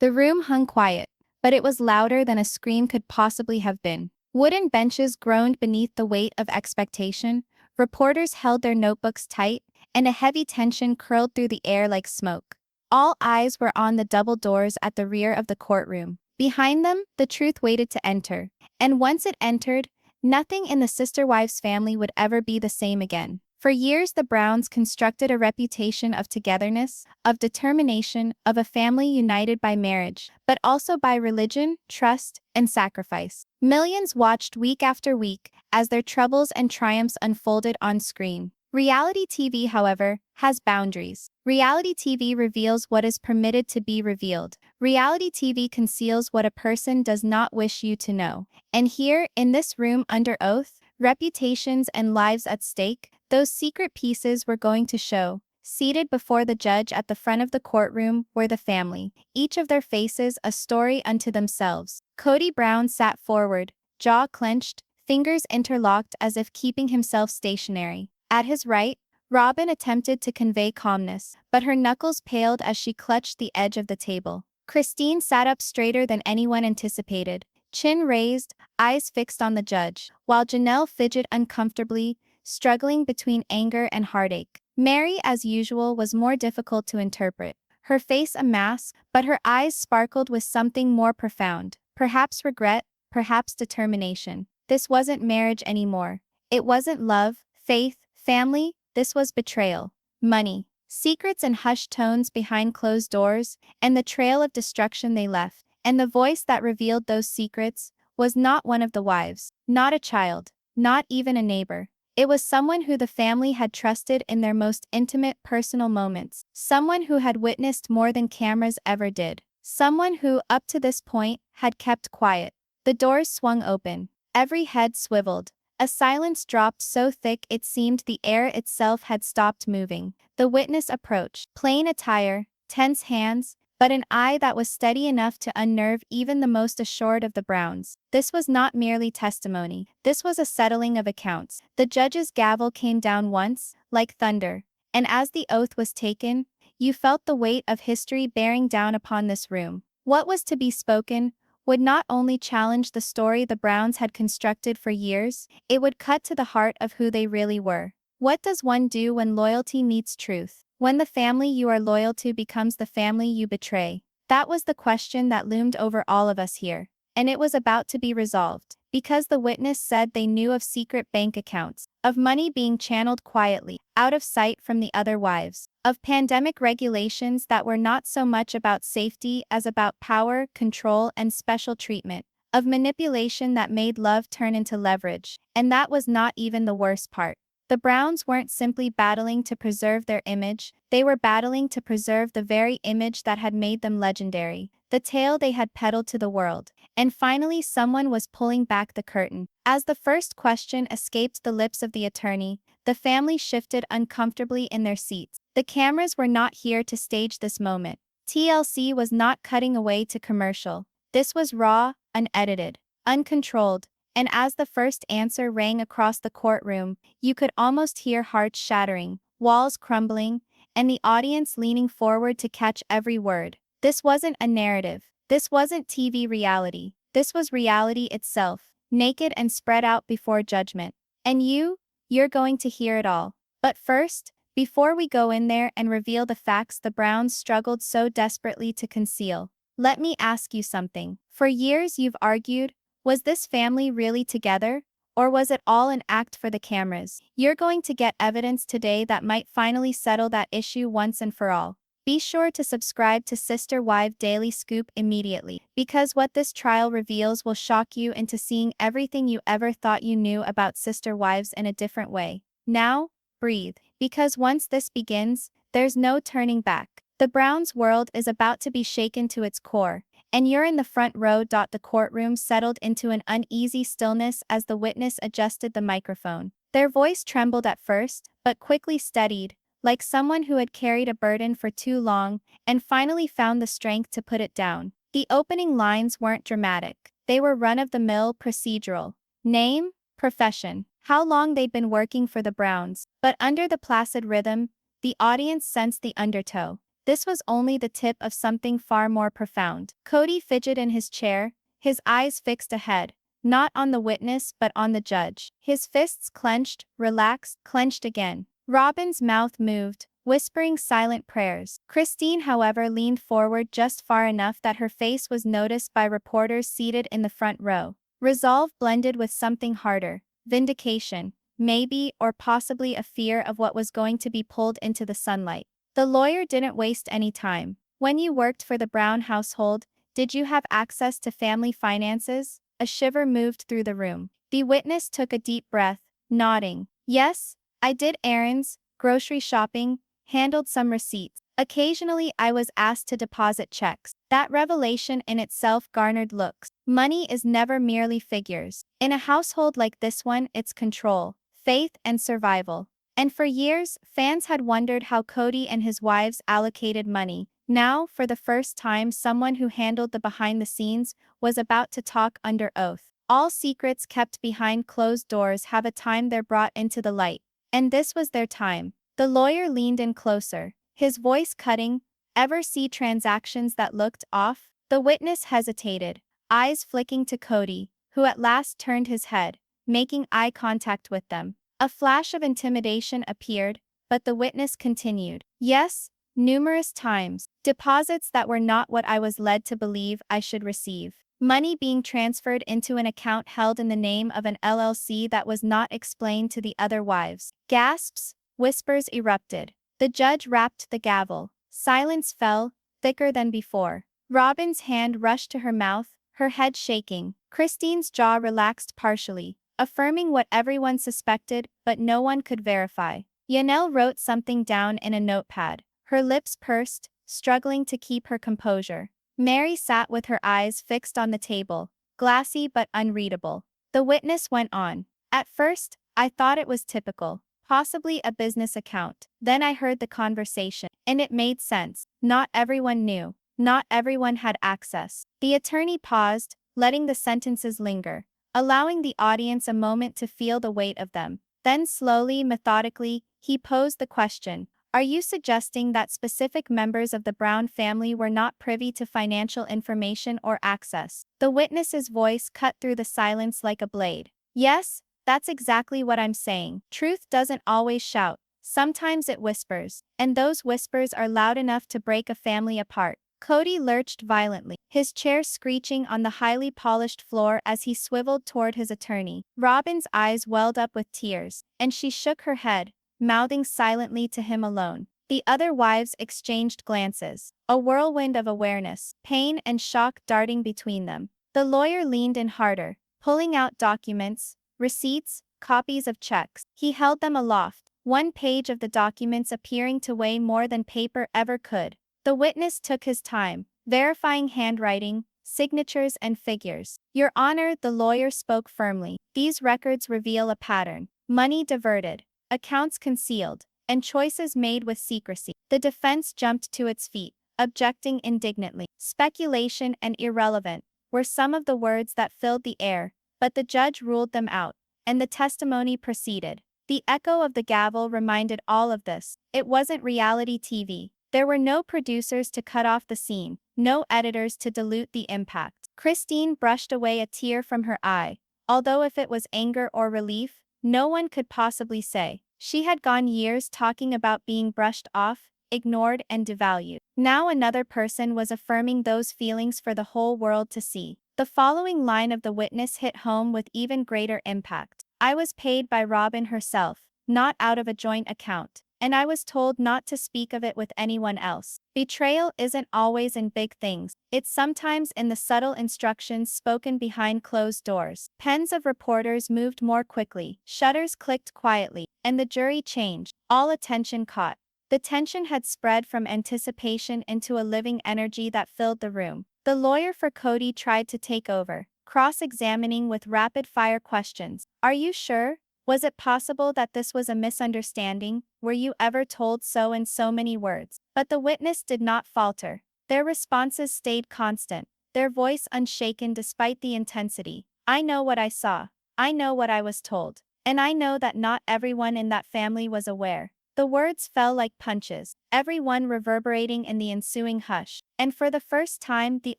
The room hung quiet, but it was louder than a scream could possibly have been. Wooden benches groaned beneath the weight of expectation, reporters held their notebooks tight, and a heavy tension curled through the air like smoke. All eyes were on the double doors at the rear of the courtroom. Behind them, the truth waited to enter. And once it entered, nothing in the sister-wives family would ever be the same again. For years, the Browns constructed a reputation of togetherness, of determination, of a family united by marriage, but also by religion, trust, and sacrifice. Millions watched week after week as their troubles and triumphs unfolded on screen. Reality TV, however, has boundaries. Reality TV reveals what is permitted to be revealed. Reality TV conceals what a person does not wish you to know. And here, in this room under oath, reputations and lives at stake, those secret pieces were going to show. Seated before the judge at the front of the courtroom were the family, each of their faces a story unto themselves. Kody Brown sat forward, jaw clenched, fingers interlocked as if keeping himself stationary. At his right, Robyn attempted to convey calmness, but her knuckles paled as she clutched the edge of the table. Christine sat up straighter than anyone anticipated, chin raised, eyes fixed on the judge, while Janelle fidgeted uncomfortably, struggling between anger and heartache. Meri, as usual, was more difficult to interpret. Her face a mask, but her eyes sparkled with something more profound. Perhaps regret, perhaps determination. This wasn't marriage anymore. It wasn't love, faith, family. This was betrayal. Money. Secrets and hushed tones behind closed doors, and the trail of destruction they left. And the voice that revealed those secrets was not one of the wives, not a child, not even a neighbor. It was someone who the family had trusted in their most intimate personal moments, someone who had witnessed more than cameras ever did, someone who, up to this point, had kept quiet. The doors swung open. Every head swiveled. A silence dropped so thick it seemed the air itself had stopped moving. The witness approached, plain attire, tense hands, but an eye that was steady enough to unnerve even the most assured of the Browns. This was not merely testimony. This was a settling of accounts. The judge's gavel came down once, like thunder, and as the oath was taken, you felt the weight of history bearing down upon this room. What was to be spoken would not only challenge the story the Browns had constructed for years, it would cut to the heart of who they really were. What does one do when loyalty meets truth? When the family you are loyal to becomes the family you betray? That was the question that loomed over all of us here. And it was about to be resolved. Because the witness said they knew of secret bank accounts, of money being channeled quietly, out of sight from the other wives, of pandemic regulations that were not so much about safety as about power, control, and special treatment, of manipulation that made love turn into leverage. And that was not even the worst part. The Browns weren't simply battling to preserve their image, they were battling to preserve the very image that had made them legendary, the tale they had peddled to the world. And finally someone was pulling back the curtain. As the first question escaped the lips of the attorney, the family shifted uncomfortably in their seats. The cameras were not here to stage this moment. TLC was not cutting away to commercial. This was raw, unedited, uncontrolled. And as the first answer rang across the courtroom, you could almost hear hearts shattering, walls crumbling, and the audience leaning forward to catch every word. This wasn't a narrative. This wasn't TV reality. This was reality itself, naked and spread out before judgment. And you're going to hear it all. But first, before we go in there and reveal the facts the Browns struggled so desperately to conceal, let me ask you something. For years you've argued, was this family really together? Or was it all an act for the cameras? You're going to get evidence today that might finally settle that issue once and for all. Be sure to subscribe to Sister Wife Daily Scoop immediately, because what this trial reveals will shock you into seeing everything you ever thought you knew about sister wives in a different way. Now, breathe, because once this begins, there's no turning back. The Browns' world is about to be shaken to its core, and you're in the front row. The courtroom settled into an uneasy stillness as the witness adjusted the microphone. Their voice trembled at first, but quickly steadied, like someone who had carried a burden for too long and finally found the strength to put it down. The opening lines weren't dramatic. They were run-of-the-mill procedural. Name, profession, how long they'd been working for the Browns. But under the placid rhythm, the audience sensed the undertow. this was only the tip of something far more profound. Kody fidgeted in his chair, his eyes fixed ahead, not on the witness but on the judge. His fists clenched, relaxed, clenched again. Robyn's mouth moved, whispering silent prayers. Christine, however, leaned forward just far enough that her face was noticed by reporters seated in the front row. Resolve blended with something harder, vindication, maybe, or possibly a fear of what was going to be pulled into the sunlight. The lawyer didn't waste any time. When you worked for the Brown household, did you have access to family finances? A shiver moved through the room. The witness took a deep breath, nodding. Yes, I did errands, grocery shopping, handled some receipts. Occasionally I was asked to deposit checks. That revelation in itself garnered looks. Money is never merely figures. In a household like this one, it's control, faith, and survival. And for years, fans had wondered how Kody and his wives allocated money. Now, for the first time, someone who handled the behind-the-scenes was about to talk under oath. All secrets kept behind closed doors have a time they're brought into the light. And this was their time. The lawyer leaned in closer, his voice cutting. Ever see transactions that looked off? The witness hesitated, eyes flicking to Kody, who at last turned his head, making eye contact with them. A flash of intimidation appeared, but the witness continued. Yes, numerous times. Deposits that were not what I was led to believe I should receive. Money being transferred into an account held in the name of an LLC that was not explained to the other wives. Gasps, whispers erupted. The judge rapped the gavel. Silence fell, thicker than before. Robyn's hand rushed to her mouth, her head shaking. Christine's jaw relaxed partially, affirming what everyone suspected but no one could verify. Janelle wrote something down in a notepad, her lips pursed, struggling to keep her composure. Meri sat with her eyes fixed on the table, glassy but unreadable. The witness went on. At first, I thought it was typical, possibly a business account. Then I heard the conversation, and it made sense. Not everyone knew. Not everyone had access. The attorney paused, letting the sentences linger, allowing the audience a moment to feel the weight of them. Then slowly, methodically, he posed the question. Are you suggesting that specific members of the Brown family were not privy to financial information or access? The witness's voice cut through the silence like a blade. Yes, that's exactly what I'm saying. Truth doesn't always shout. Sometimes it whispers. And those whispers are loud enough to break a family apart. Kody lurched violently, his chair screeching on the highly polished floor as he swiveled toward his attorney. Robyn's eyes welled up with tears, and she shook her head, mouthing silently to him alone. The other wives exchanged glances, a whirlwind of awareness, pain and shock darting between them. The lawyer leaned in harder, pulling out documents, receipts, copies of checks. He held them aloft, one page of the documents appearing to weigh more than paper ever could. The witness took his time, verifying handwriting, signatures, and figures. Your Honor, the lawyer spoke firmly. These records reveal a pattern. Money diverted, accounts concealed, and choices made with secrecy. The defense jumped to its feet, objecting indignantly. Speculation and irrelevant were some of the words that filled the air, but the judge ruled them out, and the testimony proceeded. The echo of the gavel reminded all of this. It wasn't reality TV. There were no producers to cut off the scene, no editors to dilute the impact. Christine brushed away a tear from her eye, although if it was anger or relief, no one could possibly say. She had gone years talking about being brushed off, ignored, and devalued. Now another person was affirming those feelings for the whole world to see. The following line of the witness hit home with even greater impact. I was paid by Robyn herself, not out of a joint account. And I was told not to speak of it with anyone else. Betrayal isn't always in big things. It's sometimes in the subtle instructions spoken behind closed doors. Pens of reporters moved more quickly, shutters clicked quietly, and the jury changed. All attention caught. The tension had spread from anticipation into a living energy that filled the room. The lawyer for Kody tried to take over, cross-examining with rapid-fire questions. Are you sure? Was it possible that this was a misunderstanding? Were you ever told so in so many words? But the witness did not falter. Their responses stayed constant, their voice unshaken despite the intensity. I know what I saw. I know what I was told. And I know that not everyone in that family was aware. The words fell like punches, every one reverberating in the ensuing hush. And for the first time, the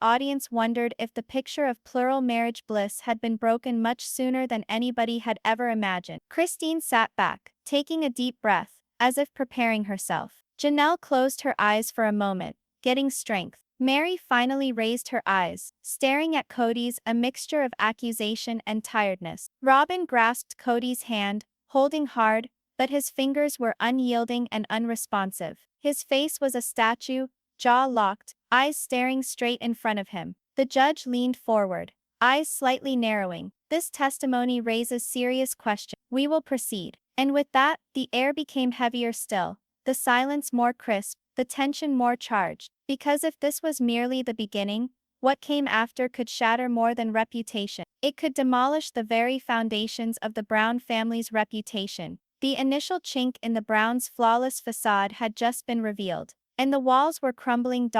audience wondered if the picture of plural marriage bliss had been broken much sooner than anybody had ever imagined. Christine sat back, taking a deep breath, as if preparing herself. Janelle closed her eyes for a moment, getting strength. Meri finally raised her eyes, staring at Kody's, a mixture of accusation and tiredness. Robyn grasped Kody's hand, holding hard, but his fingers were unyielding and unresponsive. His face was a statue, jaw locked, eyes staring straight in front of him. The judge leaned forward, eyes slightly narrowing. This testimony raises serious questions. We will proceed. And with that, the air became heavier still, the silence more crisp, the tension more charged. Because if this was merely the beginning, what came after could shatter more than reputation. It could demolish the very foundations of the Brown family's reputation. The initial chink in the Browns' flawless facade had just been revealed, and the walls were crumbling.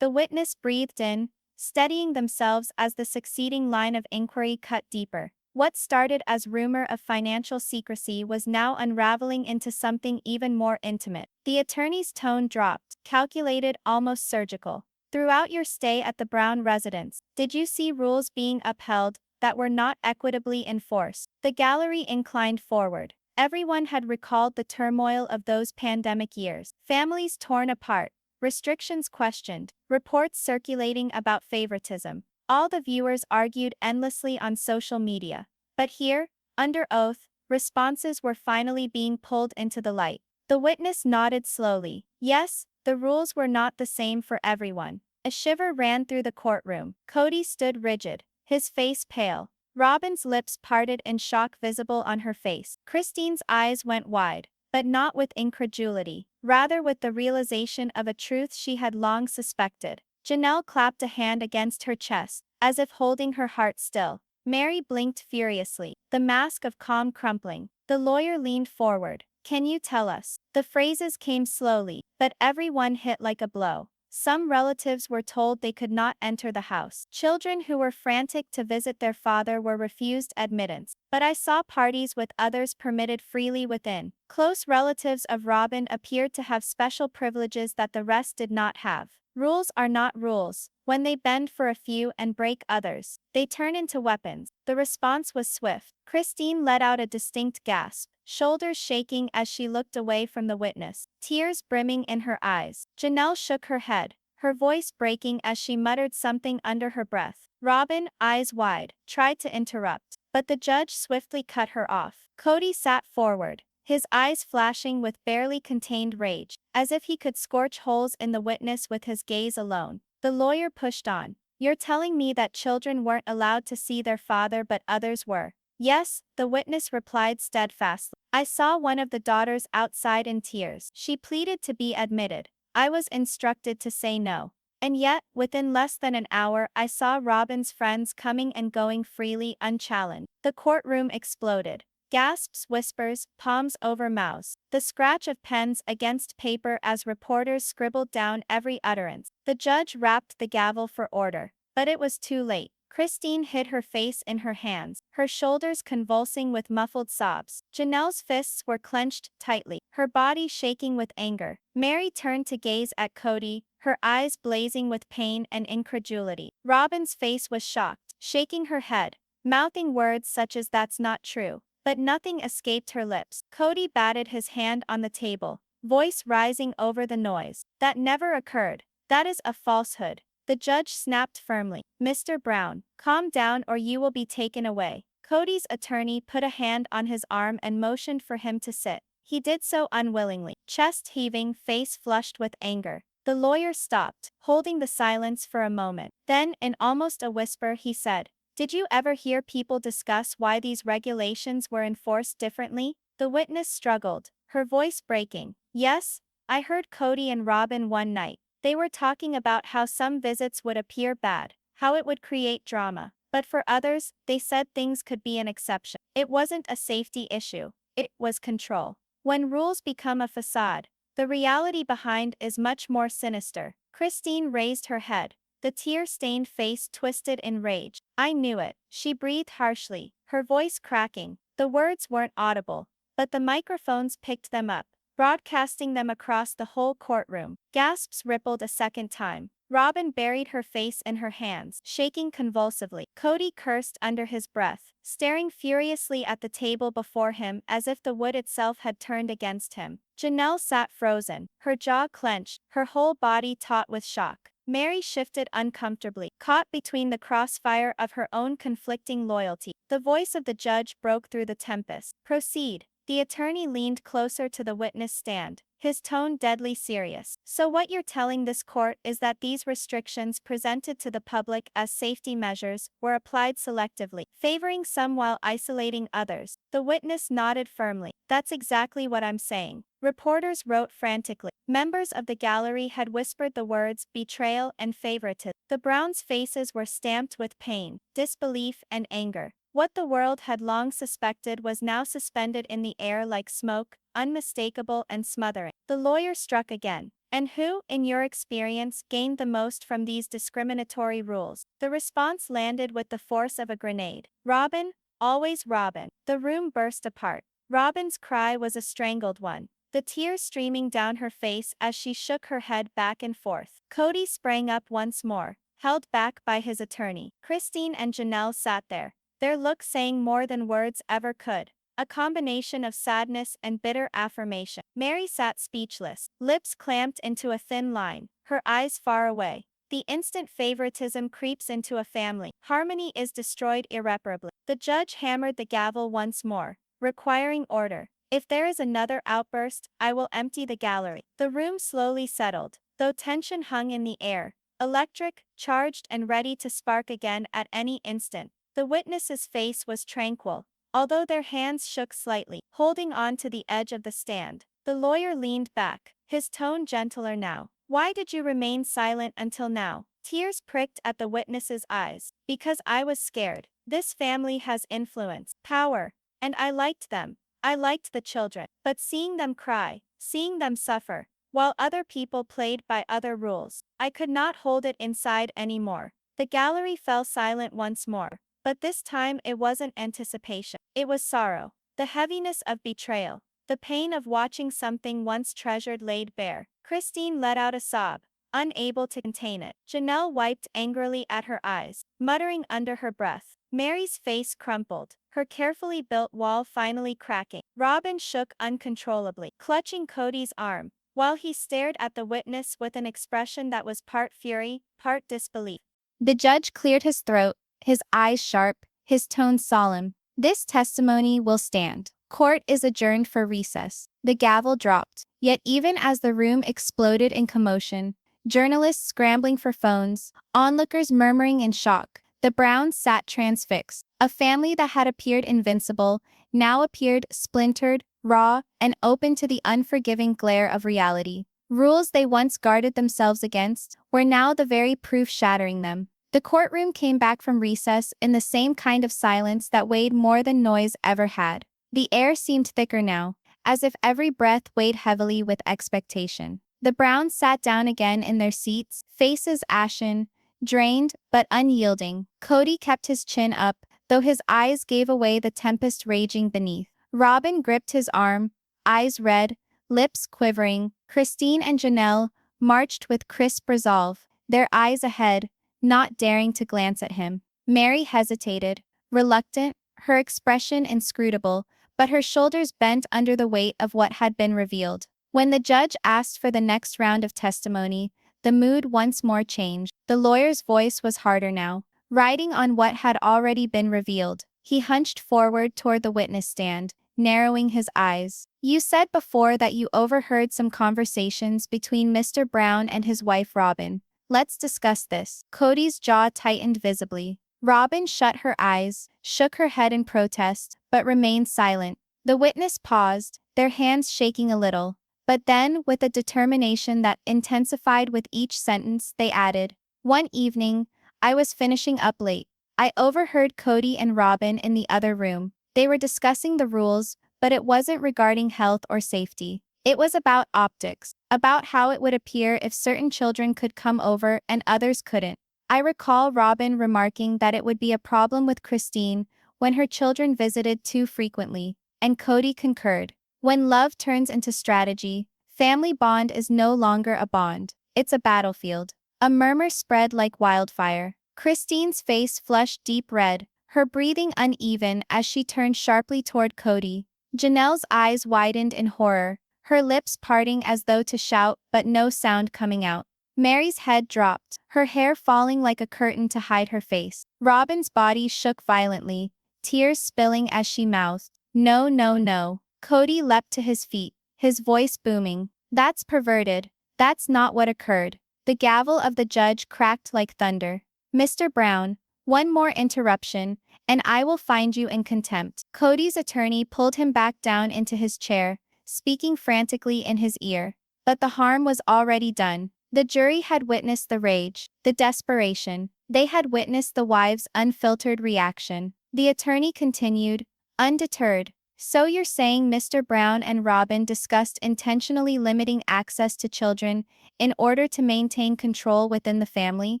The witness breathed in, steadying themselves as the succeeding line of inquiry cut deeper. What started as rumor of financial secrecy was now unraveling into something even more intimate. The attorney's tone dropped, calculated, almost surgical. Throughout your stay at the Brown residence, did you see rules being upheld that were not equitably enforced? The gallery inclined forward. Everyone had recalled the turmoil of those pandemic years. Families torn apart, restrictions questioned, reports circulating about favoritism. All the viewers argued endlessly on social media. But here, under oath, responses were finally being pulled into the light. The witness nodded slowly. Yes, the rules were not the same for everyone. A shiver ran through the courtroom. Kody stood rigid, his face pale. Robyn's lips parted in shock visible on her face. Christine's eyes went wide, but not with incredulity, rather with the realization of a truth she had long suspected. Janelle clapped a hand against her chest, as if holding her heart still. Meri blinked furiously, the mask of calm crumpling. The lawyer leaned forward. Can you tell us? The phrases came slowly, but every one hit like a blow. Some relatives were told they could not enter the house. Children who were frantic to visit their father were refused admittance. But I saw parties with others permitted freely within. Close relatives of Robyn appeared to have special privileges that the rest did not have. Rules are not rules. When they bend for a few and break others, they turn into weapons. The response was swift. Christine let out a distinct gasp, shoulders shaking as she looked away from the witness, tears brimming in her eyes. Janelle shook her head, her voice breaking as she muttered something under her breath. Robyn, eyes wide, tried to interrupt, but the judge swiftly cut her off. Kody sat forward, his eyes flashing with barely contained rage, as if he could scorch holes in the witness with his gaze alone. The lawyer pushed on. You're telling me that children weren't allowed to see their father but others were? Yes, the witness replied steadfastly. I saw one of the daughters outside in tears. She pleaded to be admitted. I was instructed to say no. And yet, within less than an hour, I saw Robyn's friends coming and going freely, unchallenged. The courtroom exploded. Gasps, whispers, palms over mouths. The scratch of pens against paper as reporters scribbled down every utterance. The judge rapped the gavel for order. But it was too late. Christine hid her face in her hands, her shoulders convulsing with muffled sobs. Janelle's fists were clenched tightly, her body shaking with anger. Meri turned to gaze at Kody, her eyes blazing with pain and incredulity. Robyn's face was shocked, shaking her head, mouthing words such as "that's not true." But nothing escaped her lips. Kody batted his hand on the table, voice rising over the noise. That never occurred. That is a falsehood. The judge snapped firmly. Mr. Brown, calm down or you will be taken away. Kody's attorney put a hand on his arm and motioned for him to sit. He did so unwillingly, chest heaving, face flushed with anger. The lawyer stopped, holding the silence for a moment. Then, in almost a whisper, he said, did you ever hear people discuss why these regulations were enforced differently? The witness struggled, her voice breaking. Yes, I heard Kody and Robyn one night. They were talking about how some visits would appear bad, how it would create drama. But for others, they said things could be an exception. It wasn't a safety issue, it was control. When rules become a facade, the reality behind is much more sinister. Christine raised her head, the tear-stained face twisted in rage. I knew it, she breathed harshly, her voice cracking. The words weren't audible, but the microphones picked them up. broadcasting them across the whole courtroom. Gasps rippled a second time. Robyn buried her face in her hands, shaking convulsively. Kody cursed under his breath, staring furiously at the table before him as if the wood itself had turned against him. Janelle sat frozen, her jaw clenched, her whole body taut with shock. Meri shifted uncomfortably, caught between the crossfire of her own conflicting loyalty. The voice of the judge broke through the tempest. "Proceed." The attorney leaned closer to the witness stand, his tone deadly serious. "So what you're telling this court is that these restrictions presented to the public as safety measures were applied selectively, favoring some while isolating others." The witness nodded firmly. "That's exactly what I'm saying." Reporters wrote frantically. Members of the gallery had whispered the words betrayal and favoritism. The Browns' faces were stamped with pain, disbelief, and anger. What the world had long suspected was now suspended in the air like smoke, unmistakable and smothering. The lawyer struck again. "And who, in your experience, gained the most from these discriminatory rules?" The response landed with the force of a grenade. "Robyn, always Robyn." The room burst apart. Robyn's cry was a strangled one, the tears streaming down her face as she shook her head back and forth. Kody sprang up once more, held back by his attorney. Christine and Janelle sat there, their looks saying more than words ever could. A combination of sadness and bitter affirmation. Meri sat speechless, lips clamped into a thin line, her eyes far away. The instant favoritism creeps into a family, harmony is destroyed irreparably. The judge hammered the gavel once more, requiring order. "If there is another outburst, I will empty the gallery." The room slowly settled, though tension hung in the air, electric, charged and ready to spark again at any instant. The witness's face was tranquil, although their hands shook slightly, holding on to the edge of the stand. The lawyer leaned back, his tone gentler now. "Why did you remain silent until now?" Tears pricked at the witness's eyes. "Because I was scared. This family has influence, power, and I liked them. I liked the children. But seeing them cry, seeing them suffer, while other people played by other rules, I could not hold it inside anymore." The gallery fell silent once more. But this time it wasn't anticipation. It was sorrow. The heaviness of betrayal. The pain of watching something once treasured laid bare. Christine let out a sob, unable to contain it. Janelle wiped angrily at her eyes, muttering under her breath. Meri's face crumpled, her carefully built wall finally cracking. Robyn shook uncontrollably, clutching Kody's arm, while he stared at the witness with an expression that was part fury, part disbelief. The judge cleared his throat, his eyes sharp, his tone solemn. "This testimony will stand. Court is adjourned for recess." The gavel dropped. Yet even as the room exploded in commotion, journalists scrambling for phones, onlookers murmuring in shock, the Browns sat transfixed. A family that had appeared invincible now appeared splintered, raw, and open to the unforgiving glare of reality. Rules they once guarded themselves against were now the very proof shattering them. The courtroom came back from recess in the same kind of silence that weighed more than noise ever had. The air seemed thicker now, as if every breath weighed heavily with expectation. The Browns sat down again in their seats, faces ashen, drained but unyielding. Kody kept his chin up, though his eyes gave away the tempest raging beneath. Robyn gripped his arm, eyes red, lips quivering. Christine and Janelle marched with crisp resolve, their eyes ahead, not daring to glance at him. Meri hesitated, reluctant, her expression inscrutable, but her shoulders bent under the weight of what had been revealed. When the judge asked for the next round of testimony, the mood once more changed. The lawyer's voice was harder now, riding on what had already been revealed. He hunched forward toward the witness stand, narrowing his eyes. "You said before that you overheard some conversations between Mr. Brown and his wife Robyn. Let's discuss this." Kody's jaw tightened visibly. Robyn shut her eyes, shook her head in protest, but remained silent. The witness paused, their hands shaking a little. But then, with a determination that intensified with each sentence, they added, "One evening, I was finishing up late. I overheard Kody and Robyn in the other room. They were discussing the rules, but it wasn't regarding health or safety. It was about optics, about how it would appear if certain children could come over and others couldn't. I recall Robyn remarking that it would be a problem with Christine when her children visited too frequently, and Kody concurred. When love turns into strategy, family bond is no longer a bond. It's a battlefield. A murmur spread like wildfire. Christine's face flushed deep red, her breathing uneven as she turned sharply toward Kody. Janelle's eyes widened in horror, her lips parting as though to shout but no sound coming out. Meri's head dropped, her hair falling like a curtain to hide her face. Robyn's body shook violently, tears spilling as she mouthed, "No, no, no." Kody leapt to his feet, his voice booming. "That's perverted. That's not what occurred." The gavel of the judge cracked like thunder. "Mr. Brown, one more interruption, and I will find you in contempt." Kody's attorney pulled him back down into his chair, speaking frantically in his ear. But the harm was already done. The jury had witnessed the rage, the desperation. They had witnessed the wife's unfiltered reaction. The attorney continued, undeterred. "So you're saying Mr. Brown and Robyn discussed intentionally limiting access to children in order to maintain control within the family?"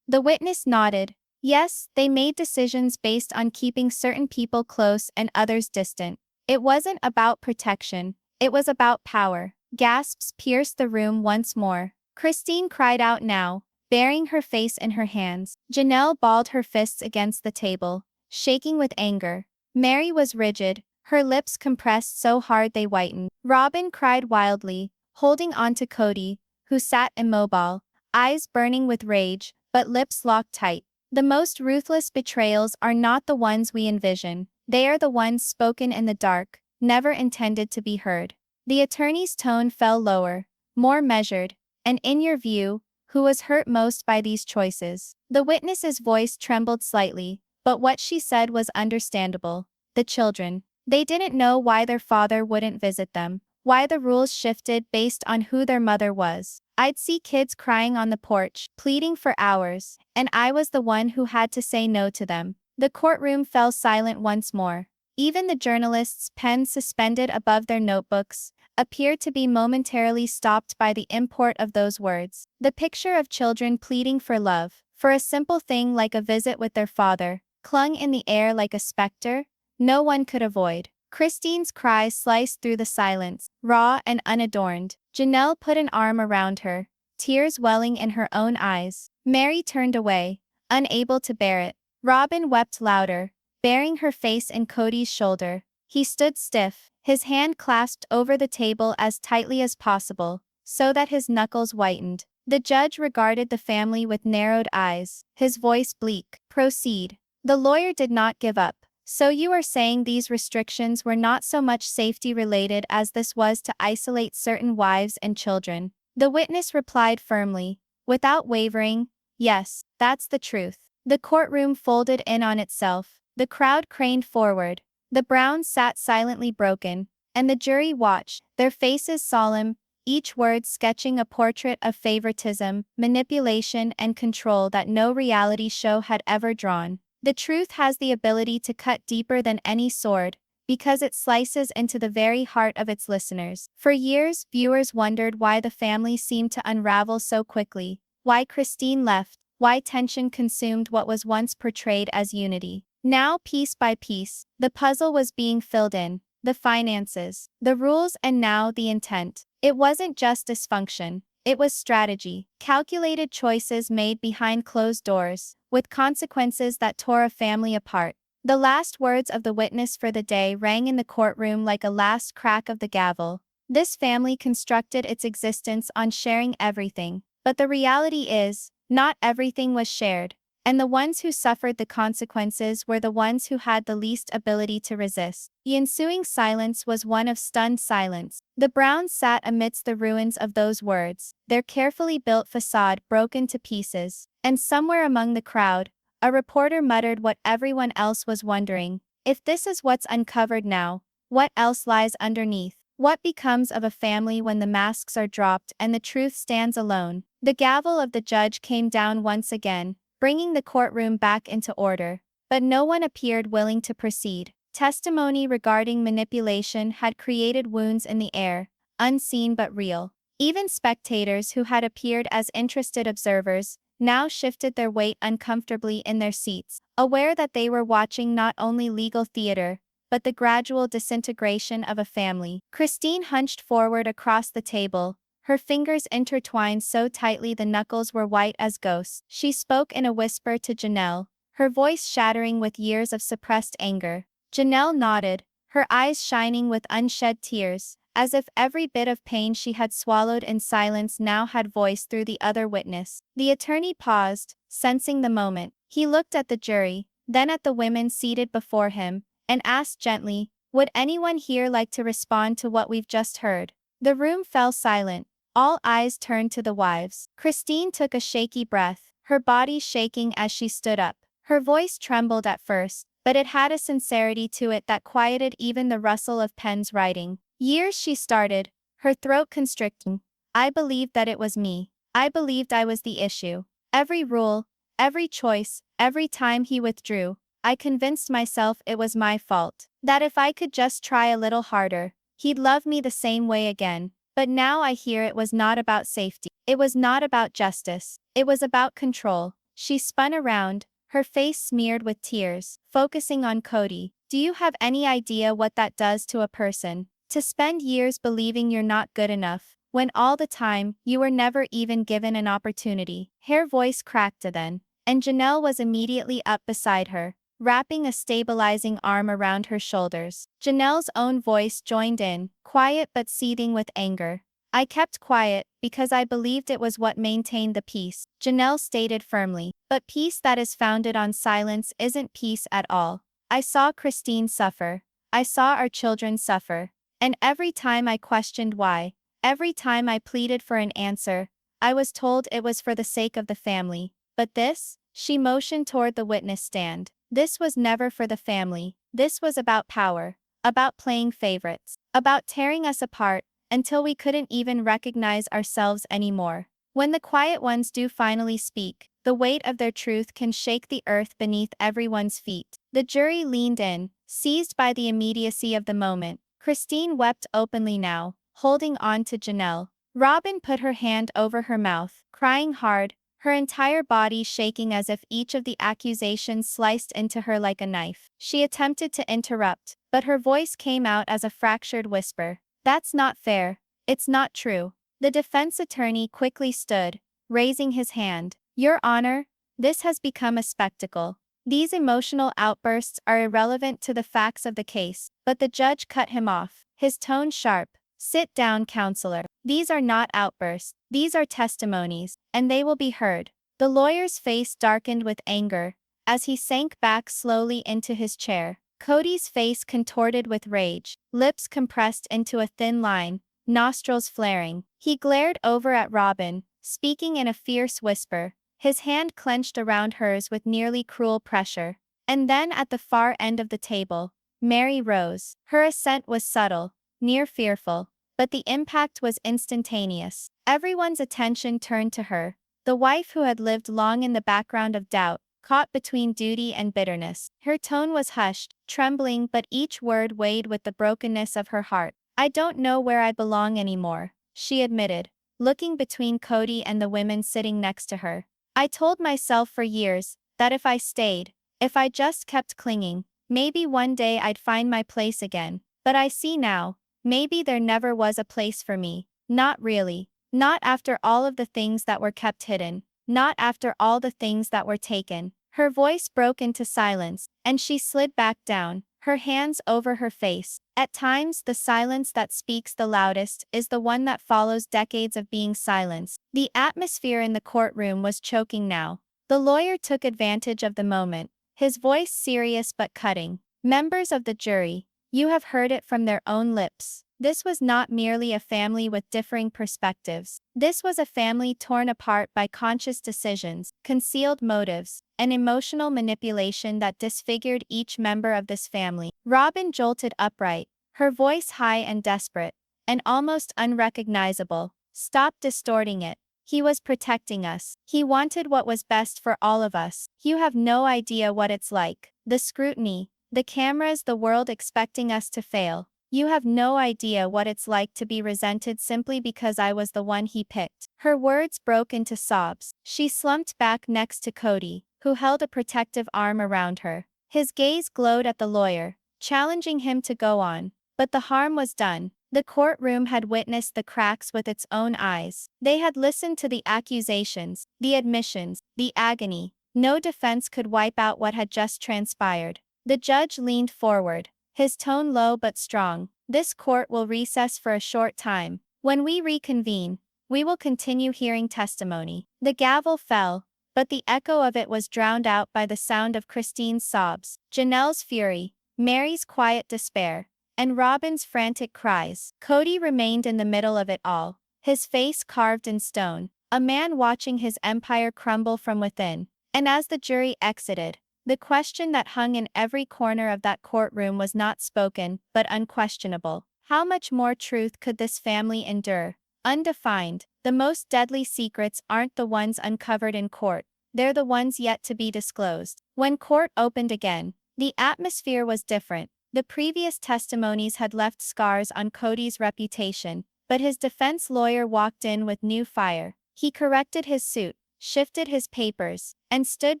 The witness nodded. "Yes, they made decisions based on keeping certain people close and others distant. It wasn't about protection, it was about power." Gasps pierced the room once more. Christine cried out now, burying her face in her hands. Janelle balled her fists against the table, shaking with anger. Meri was rigid, her lips compressed so hard they whitened. Robyn cried wildly, holding on to Kody, who sat immobile, eyes burning with rage, but lips locked tight. The most ruthless betrayals are not the ones we envision. They are the ones spoken in the dark, never intended to be heard. The attorney's tone fell lower, more measured. "And in your view, who was hurt most by these choices?" The witness's voice trembled slightly, but what she said was understandable. The children. They didn't know why their father wouldn't visit them, why the rules shifted based on who their mother was. "I'd see kids crying on the porch, pleading for hours, and I was the one who had to say no to them." The courtroom fell silent once more. Even the journalists' pens suspended above their notebooks appeared to be momentarily stopped by the import of those words. The picture of children pleading for love, for a simple thing like a visit with their father, clung in the air like a specter no one could avoid. Christine's cry sliced through the silence, raw and unadorned. Janelle put an arm around her, tears welling in her own eyes. Meri turned away, unable to bear it. Robyn wept louder, burying her face in Kody's shoulder. He stood stiff, his hand clasped over the table as tightly as possible, so that his knuckles whitened. The judge regarded the family with narrowed eyes, his voice bleak. "Proceed." The lawyer did not give up. "So you are saying these restrictions were not so much safety-related as this was to isolate certain wives and children?" The witness replied firmly, without wavering, "Yes, that's the truth." The courtroom folded in on itself. The crowd craned forward. The Browns sat silently broken, and the jury watched, their faces solemn, each word sketching a portrait of favoritism, manipulation, and control that no reality show had ever drawn. The truth has the ability to cut deeper than any sword, because it slices into the very heart of its listeners. For years, viewers wondered why the family seemed to unravel so quickly, why Christine left, why tension consumed what was once portrayed as unity. Now, piece by piece, the puzzle was being filled in. The finances, the rules, and now the intent. It wasn't just dysfunction, it was strategy. Calculated choices made behind closed doors, with consequences that tore a family apart. The last words of the witness for the day rang in the courtroom like a last crack of the gavel. This family constructed its existence on sharing everything, but the reality is, not everything was shared. And the ones who suffered the consequences were the ones who had the least ability to resist. The ensuing silence was one of stunned silence. The Browns sat amidst the ruins of those words, their carefully built facade broken to pieces. And somewhere among the crowd, a reporter muttered what everyone else was wondering. If this is what's uncovered now, what else lies underneath? What becomes of a family when the masks are dropped and the truth stands alone? The gavel of the judge came down once again, bringing the courtroom back into order, but no one appeared willing to proceed. Testimony regarding manipulation had created wounds in the air, unseen but real. Even spectators who had appeared as interested observers now shifted their weight uncomfortably in their seats, aware that they were watching not only legal theater, but the gradual disintegration of a family. Christine hunched forward across the table, her fingers intertwined so tightly the knuckles were white as ghosts. She spoke in a whisper to Janelle, her voice shattering with years of suppressed anger. Janelle nodded, her eyes shining with unshed tears, as if every bit of pain she had swallowed in silence now had voice through the other witness. The attorney paused, sensing the moment. He looked at the jury, then at the women seated before him, and asked gently, "Would anyone here like to respond to what we've just heard?" The room fell silent. All eyes turned to the wives. Christine took a shaky breath, her body shaking as she stood up. Her voice trembled at first, but it had a sincerity to it that quieted even the rustle of pens writing. "Years," she started, her throat constricting. "I believed that it was me. I believed I was the issue. Every rule, every choice, every time he withdrew, I convinced myself it was my fault. That if I could just try a little harder, he'd love me the same way again. But now I hear it was not about safety. It was not about justice. It was about control." She spun around, her face smeared with tears, focusing on Kody. "Do you have any idea what that does to a person? To spend years believing you're not good enough, when all the time, you were never even given an opportunity." Her voice cracked then, and Janelle was immediately up beside her, wrapping a stabilizing arm around her shoulders. Janelle's own voice joined in, quiet but seething with anger. "I kept quiet because I believed it was what maintained the peace," Janelle stated firmly. "But peace that is founded on silence isn't peace at all. I saw Christine suffer. I saw our children suffer. And every time I questioned why, every time I pleaded for an answer, I was told it was for the sake of the family. But this," she motioned toward the witness stand, "this was never for the family. This was about power, about playing favorites, about tearing us apart until we couldn't even recognize ourselves anymore." When the quiet ones do finally speak, the weight of their truth can shake the earth beneath everyone's feet. The jury leaned in, seized by the immediacy of the moment. Christine wept openly now, holding on to Janelle. Robyn put her hand over her mouth, crying hard, her entire body shaking as if each of the accusations sliced into her like a knife. She attempted to interrupt, but her voice came out as a fractured whisper. "That's not fair. It's not true." The defense attorney quickly stood, raising his hand. "Your Honor, this has become a spectacle. These emotional outbursts are irrelevant to the facts of the case." But the judge cut him off, his tone sharp. "Sit down, counselor. These are not outbursts. These are testimonies, and they will be heard." The lawyer's face darkened with anger, as he sank back slowly into his chair. Kody's face contorted with rage, lips compressed into a thin line, nostrils flaring. He glared over at Robyn, speaking in a fierce whisper, his hand clenched around hers with nearly cruel pressure. And then at the far end of the table, Meri rose. Her ascent was subtle, near fearful, but the impact was instantaneous. Everyone's attention turned to her, the wife who had lived long in the background of doubt, caught between duty and bitterness. Her tone was hushed, trembling, but each word weighed with the brokenness of her heart. "I don't know where I belong anymore," she admitted, looking between Kody and the women sitting next to her. "I told myself for years that if I stayed, if I just kept clinging, maybe one day I'd find my place again. But I see now, maybe there never was a place for me. Not really. Not after all of the things that were kept hidden. Not after all the things that were taken." Her voice broke into silence, and she slid back down, her hands over her face. At times, the silence that speaks the loudest is the one that follows decades of being silenced. The atmosphere in the courtroom was choking now. The lawyer took advantage of the moment, his voice serious but cutting. "Members of the jury, you have heard it from their own lips. This was not merely a family with differing perspectives. This was a family torn apart by conscious decisions, concealed motives, and emotional manipulation that disfigured each member of this family." Robyn jolted upright, her voice high and desperate, and almost unrecognizable. "Stop distorting it. He was protecting us. He wanted what was best for all of us. You have no idea what it's like. The scrutiny, the cameras, the world expecting us to fail. You have no idea what it's like to be resented simply because I was the one he picked." Her words broke into sobs. She slumped back next to Kody, who held a protective arm around her. His gaze glowed at the lawyer, challenging him to go on. But the harm was done. The courtroom had witnessed the cracks with its own eyes. They had listened to the accusations, the admissions, the agony. No defense could wipe out what had just transpired. The judge leaned forward, his tone low but strong. This court will recess for a short time. When we reconvene, we will continue hearing testimony. The gavel fell, but the echo of it was drowned out by the sound of Christine's sobs, Janelle's fury, Meri's quiet despair, and Robyn's frantic cries. Kody remained in the middle of it all, his face carved in stone, a man watching his empire crumble from within. And as the jury exited, the question that hung in every corner of that courtroom was not spoken, but unquestionable. How much more truth could this family endure? Undefined. The most deadly secrets aren't the ones uncovered in court, they're the ones yet to be disclosed. When court opened again, the atmosphere was different. The previous testimonies had left scars on Kody's reputation, but his defense lawyer walked in with new fire. He corrected his suit, shifted his papers, and stood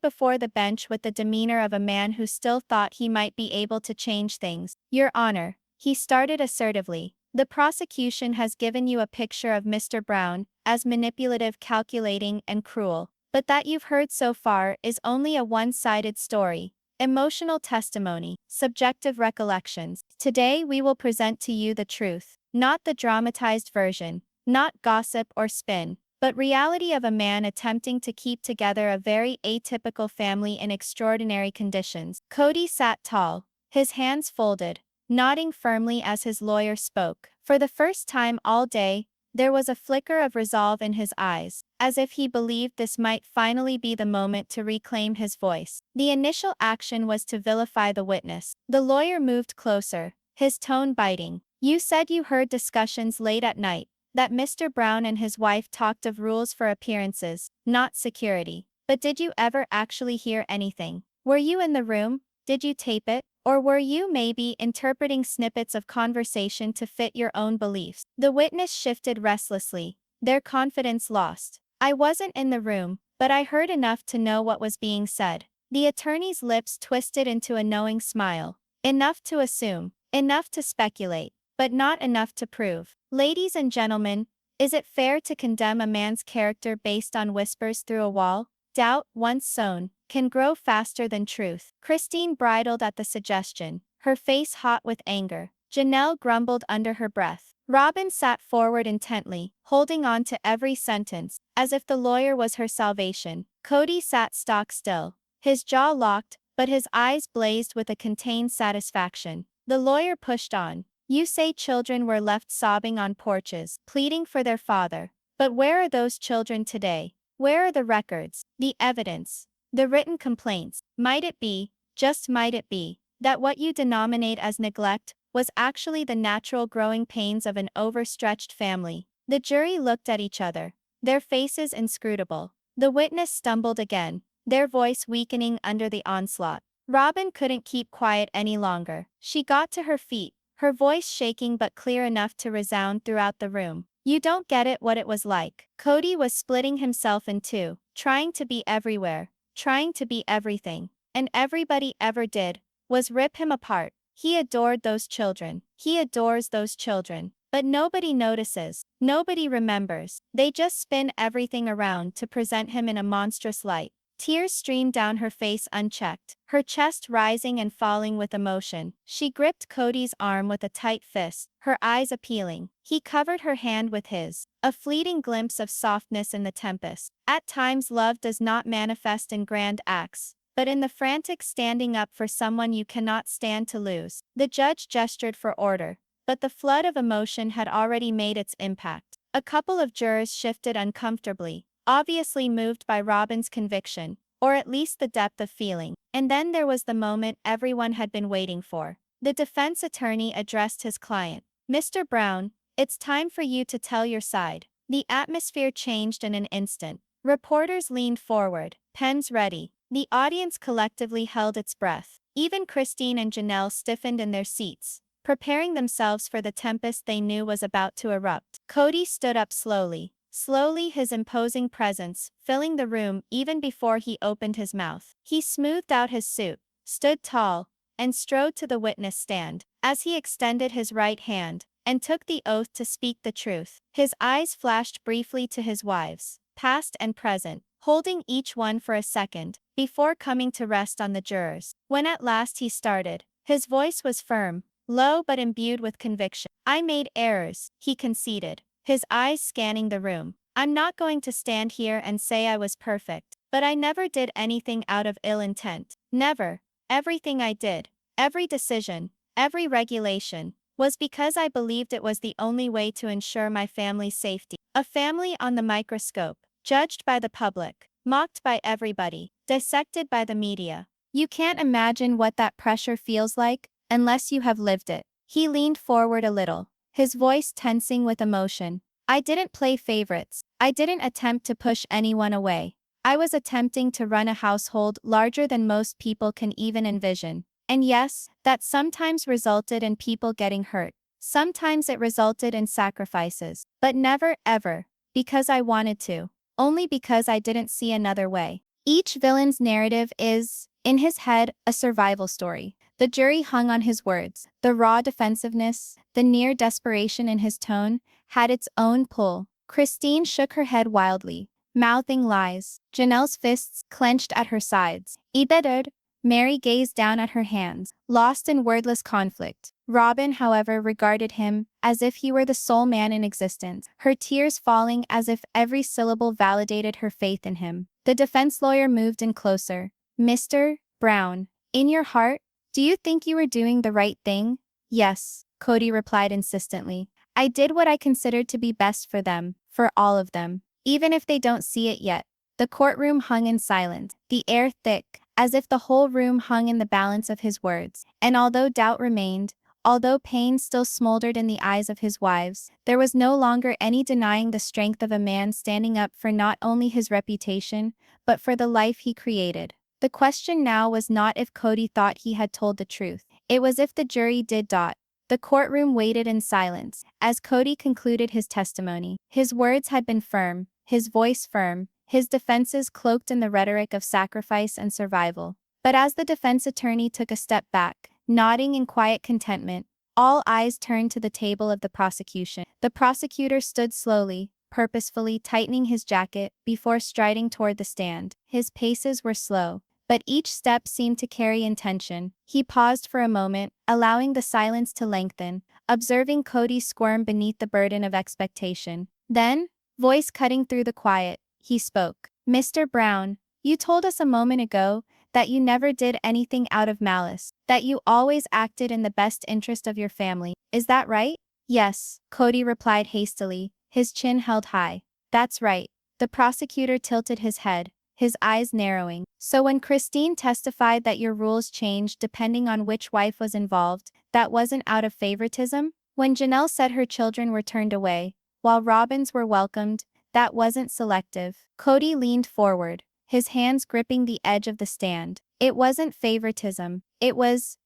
before the bench with the demeanor of a man who still thought he might be able to change things. Your Honor, he started assertively, the prosecution has given you a picture of Mr. Brown as manipulative, calculating, and cruel. But that you've heard so far is only a one-sided story. Emotional testimony, subjective recollections. Today we will present to you the truth, not the dramatized version, not gossip or spin, but reality of a man attempting to keep together a very atypical family in extraordinary conditions. Kody sat tall, his hands folded, nodding firmly as his lawyer spoke. For the first time all day, there was a flicker of resolve in his eyes, as if he believed this might finally be the moment to reclaim his voice. The initial action was to vilify the witness. The lawyer moved closer, his tone biting. You said you heard discussions late at night, that Mr. Brown and his wife talked of rules for appearances, not security. But did you ever actually hear anything? Were you in the room? Did you tape it? Or were you maybe interpreting snippets of conversation to fit your own beliefs? The witness shifted restlessly, their confidence lost. I wasn't in the room, but I heard enough to know what was being said. The attorney's lips twisted into a knowing smile. Enough to assume, enough to speculate, but not enough to prove. Ladies and gentlemen, is it fair to condemn a man's character based on whispers through a wall? Doubt, once sown, can grow faster than truth. Christine bridled at the suggestion, her face hot with anger. Janelle grumbled under her breath. Robyn sat forward intently, holding on to every sentence, as if the lawyer was her salvation. Kody sat stock still, his jaw locked, but his eyes blazed with a contained satisfaction. The lawyer pushed on. You say children were left sobbing on porches, pleading for their father. But where are those children today? Where are the records, the evidence, the written complaints? Might it be, just might it be, that what you denominate as neglect was actually the natural growing pains of an overstretched family? The jury looked at each other, their faces inscrutable. The witness stumbled again, their voice weakening under the onslaught. Robyn couldn't keep quiet any longer. She got to her feet, her voice shaking but clear enough to resound throughout the room. You don't get it what it was like. Kody was splitting himself in two, trying to be everywhere, trying to be everything, and everybody ever did was rip him apart. He adored those children. He adores those children. But nobody notices, nobody remembers. They just spin everything around to present him in a monstrous light. Tears streamed down her face unchecked, her chest rising and falling with emotion. She gripped Kody's arm with a tight fist, her eyes appealing. He covered her hand with his, a fleeting glimpse of softness in the tempest. At times love does not manifest in grand acts, but in the frantic standing up for someone you cannot stand to lose. The judge gestured for order, but the flood of emotion had already made its impact. A couple of jurors shifted uncomfortably, obviously moved by Robyn's conviction, or at least the depth of feeling. And then there was the moment everyone had been waiting for. The defense attorney addressed his client. Mr. Brown, it's time for you to tell your side. The atmosphere changed in an instant. Reporters leaned forward, pens ready. The audience collectively held its breath. Even Christine and Janelle stiffened in their seats, preparing themselves for the tempest they knew was about to erupt. Kody stood up slowly. Slowly, his imposing presence filling the room even before he opened his mouth. He smoothed out his suit, stood tall, and strode to the witness stand. As he extended his right hand and took the oath to speak the truth, his eyes flashed briefly to his wives, past and present, holding each one for a second before coming to rest on the jurors. When at last he started, his voice was firm, low but imbued with conviction. "I made errors," he conceded, his eyes scanning the room. "I'm not going to stand here and say I was perfect, but I never did anything out of ill intent. Never. Everything I did, every decision, every regulation, was because I believed it was the only way to ensure my family's safety. A family on the microscope, judged by the public, mocked by everybody, dissected by the media. You can't imagine what that pressure feels like unless you have lived it." He leaned forward a little, his voice tensing with emotion. "I didn't play favorites. I didn't attempt to push anyone away. I was attempting to run a household larger than most people can even envision. And yes, that sometimes resulted in people getting hurt. Sometimes it resulted in sacrifices. But never, ever, because I wanted to. Only because I didn't see another way." Each villain's narrative is, in his head, a survival story. The jury hung on his words. The raw defensiveness, the near desperation in his tone, had its own pull. Christine shook her head wildly, mouthing lies. Janelle's fists clenched at her sides. Idiot. Meri gazed down at her hands, lost in wordless conflict. Robyn, however, regarded him as if he were the sole man in existence, her tears falling as if every syllable validated her faith in him. The defense lawyer moved in closer. "Mr. Brown, in your heart, do you think you were doing the right thing?" "Yes," Kody replied insistently. "I did what I considered to be best for them, for all of them, even if they don't see it yet." The courtroom hung in silence, the air thick, as if the whole room hung in the balance of his words. And although doubt remained, although pain still smoldered in the eyes of his wives, there was no longer any denying the strength of a man standing up for not only his reputation, but for the life he created. The question now was not if Kody thought he had told the truth. It was if the jury did. The courtroom waited in silence as Kody concluded his testimony. His words had been firm, his voice firm, his defenses cloaked in the rhetoric of sacrifice and survival. But as the defense attorney took a step back, nodding in quiet contentment, all eyes turned to the table of the prosecution. The prosecutor stood slowly, purposefully tightening his jacket before striding toward the stand. His paces were slow, but each step seemed to carry intention. He paused for a moment, allowing the silence to lengthen, observing Kody squirm beneath the burden of expectation. Then, voice cutting through the quiet, he spoke. "Mr. Brown, you told us a moment ago that you never did anything out of malice, that you always acted in the best interest of your family. Is that right?" "Yes," Kody replied hastily, his chin held high. "That's right." The prosecutor tilted his head, his eyes narrowing. "So when Christine testified that your rules changed depending on which wife was involved, that wasn't out of favoritism? When Janelle said her children were turned away, while Robyn's were welcomed, that wasn't selective?" Kody leaned forward, his hands gripping the edge of the stand. "It wasn't favoritism. It was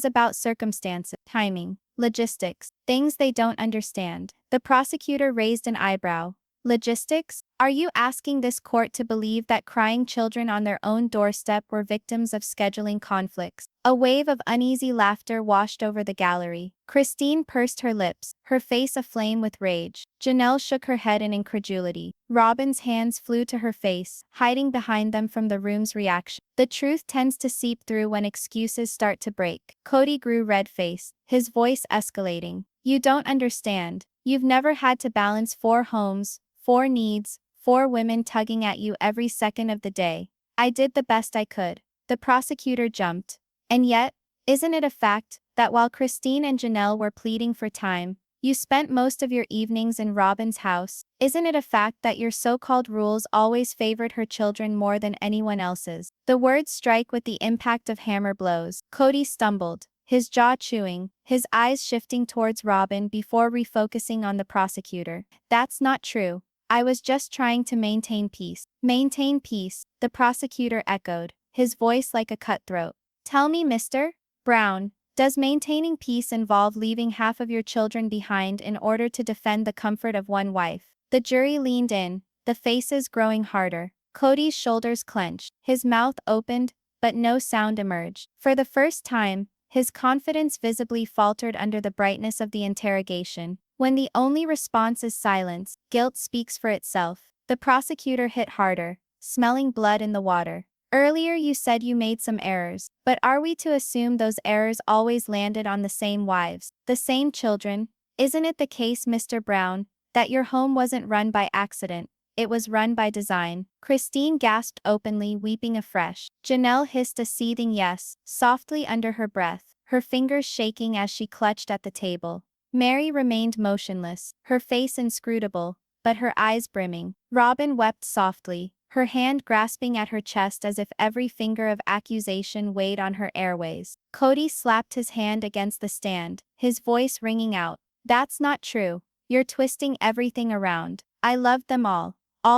about circumstances, timing, logistics, things they don't understand." The prosecutor raised an eyebrow. "Logistics? Are you asking this court to believe that crying children on their own doorstep were victims of scheduling conflicts?" A wave of uneasy laughter washed over the gallery. Christine pursed her lips, her face aflame with rage. Janelle shook her head in incredulity. Robyn's hands flew to her face, hiding behind them from the room's reaction. The truth tends to seep through when excuses start to break. Kody grew red-faced, his voice escalating. "You don't understand. You've never had to balance 4 homes, 4 needs, 4 women tugging at you every second of the day. I did the best I could." The prosecutor jumped. "And yet, isn't it a fact that while Christine and Janelle were pleading for time, you spent most of your evenings in Robyn's house? Isn't it a fact that your so-called rules always favored her children more than anyone else's?" The words strike with the impact of hammer blows. Kody stumbled, his jaw chewing, his eyes shifting towards Robyn before refocusing on the prosecutor. "That's not true. I was just trying to maintain peace." "Maintain peace," the prosecutor echoed, his voice like a cutthroat. "Tell me, Mr. Brown, does maintaining peace involve leaving half of your children behind in order to defend the comfort of one wife?" The jury leaned in, the faces growing harder. Kody's shoulders clenched, his mouth opened, but no sound emerged. For the first time, His confidence visibly faltered under the brightness of the interrogation. When the only response is silence, guilt speaks for itself. The prosecutor hit harder, smelling blood in the water. Earlier you said you made some errors, but are we to assume those errors always landed on the same wives, the same children? Isn't it the case, Mr. Brown, that your home wasn't run by accident, it was run by design? Christine gasped openly, weeping afresh. Janelle hissed a seething yes, softly under her breath, her fingers shaking as she clutched at the table. Meri remained motionless, her face inscrutable, but her eyes brimming. Robyn wept softly, her hand grasping at her chest as if every finger of accusation weighed on her airways. Kody slapped his hand against the stand, his voice ringing out. That's not true. You're twisting everything around. I loved them all